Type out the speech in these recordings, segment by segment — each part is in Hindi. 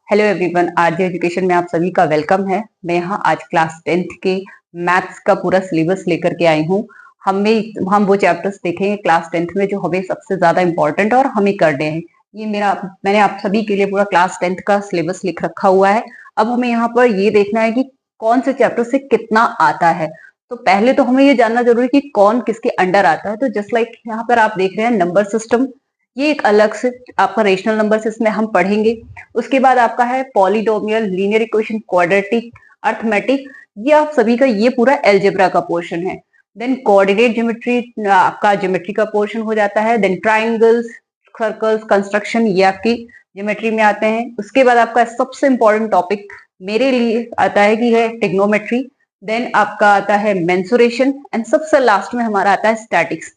हेलो एवरीवन, आरजे एजुकेशन में आप सभी का वेलकम है। मैं यहाँ आज क्लास 10th के मैथ्स का पूरा सिलेबस लेकर के आई हूँ। हम वो चैप्टर्स देखेंगे क्लास 10th में जो हमें सबसे ज्यादा इंपॉर्टेंट और हमें करने हैं। मैंने आप सभी के लिए पूरा क्लास 10th का सिलेबस लिख रखा हुआ है। अब हमें यहाँ पर ये देखना है कि कौन से चैप्टर से कितना आता है। तो पहले तो हमें ये जानना जरूरी है कि कौन किसके अंडर आता है। तो जस्ट लाइक यहाँ पर आप देख रहे हैं नंबर सिस्टम, ये एक अलग से आपका रेशनल नंबर इसमें हम पढ़ेंगे। उसके बाद आपका है polynomial, linear equation, quadratic, arithmetic, ये आप सभी का ये पूरा एलजेब्रा का पोर्शन है। देन कोऑर्डिनेट ज्योमेट्री आपका ज्योमेट्री का पोर्शन हो जाता है। देन ट्राइंगल्स, सर्कल्स, कंस्ट्रक्शन, ये आपकी ज्योमेट्री में आते हैं। उसके बाद आपका सबसे इंपॉर्टेंट टॉपिक मेरे लिए आता है कि है ट्रिग्नोमेट्री। देन आपका आता है मेंसुरेशन एंड सबसे लास्ट में हमारा आता है स्टैटिक्स।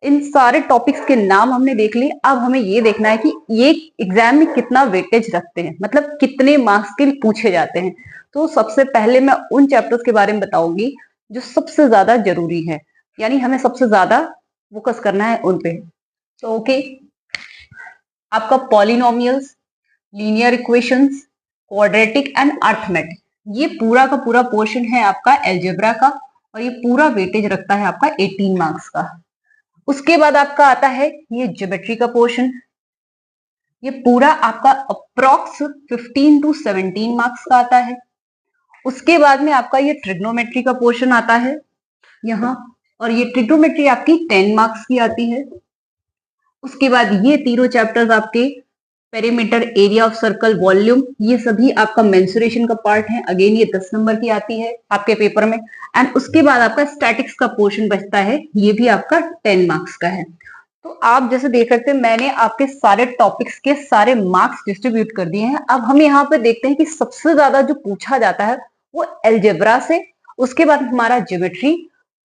इन सारे टॉपिक्स के नाम हमने देख लिए। अब हमें ये देखना है कि ये एग्जाम में कितना वेटेज रखते हैं, मतलब कितने मार्क्स के पूछे जाते हैं। तो सबसे पहले मैं उन चैप्टर्स के बारे में बताऊंगी जो सबसे ज्यादा जरूरी है, यानी हमें सबसे ज्यादा फोकस करना है उन पे। तो ओके, आपका polynomials, linear equations, quadratic and arithmetic, ये पूरा का पूरा पोर्शन है आपका एलजेब्रा का, और ये पूरा वेटेज रखता है आपका 18 मार्क्स का। उसके बाद आपका आता है ये ज्योमेट्री का पोर्शन, ये पूरा आपका अप्रॉक्स 15 टू 17 मार्क्स का आता है। उसके बाद में आपका ये ट्रिग्नोमेट्री का पोर्शन आता है यहाँ, और ये ट्रिग्नोमेट्री आपकी 10 मार्क्स की आती है। उसके बाद ये तीनों चैप्टर्स आपके perimeter, area of circle, volume, ये सभी आपका मेंसुरेशन का पार्ट है। अगेन ये 10 नंबर की आती है आपके पेपर में। एंड उसके बाद आपका स्टैटिक्स का पोर्शन बचता है, ये भी आपका 10 मार्क्स का है। तो आप जैसे देख सकते हैं मैंने आपके सारे टॉपिक्स के सारे मार्क्स डिस्ट्रीब्यूट कर दिए हैं। अब हम यहाँ पे देखते हैं कि सबसे ज्यादा जो पूछा जाता है वो एलजेब्रा से, उसके बाद हमारा ज्योमेट्री,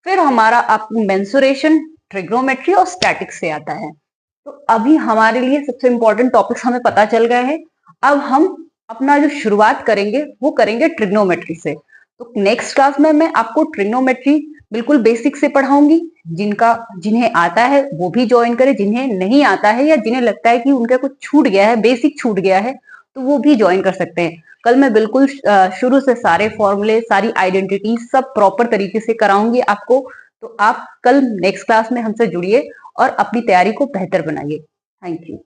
फिर हमारा आपको मेंसुरेशन, ट्रिग्नोमेट्री और स्टैटिक्स से आता है। तो अभी हमारे लिए सबसे इंपॉर्टेंट टॉपिक्स हमें पता चल गए हैं। अब हम अपना जो शुरुआत करेंगे वो करेंगे ट्रिग्नोमेट्री से। तो नेक्स्ट क्लास में मैं आपको ट्रिग्नोमेट्री बिल्कुल बेसिक से पढ़ाऊंगी। जिन्हें आता है वो भी ज्वाइन करे, जिन्हें नहीं आता है या जिन्हें लगता है कि उनका कुछ छूट गया है, बेसिक छूट गया है, तो वो भी ज्वाइन कर सकते हैं। कल मैं बिल्कुल शुरू से सारे फॉर्मूले, सारी आइडेंटिटी सब प्रॉपर तरीके से कराऊंगी आपको। तो आप कल नेक्स्ट क्लास में हमसे जुड़िए और अपनी तैयारी को बेहतर बनाइए। Thank you.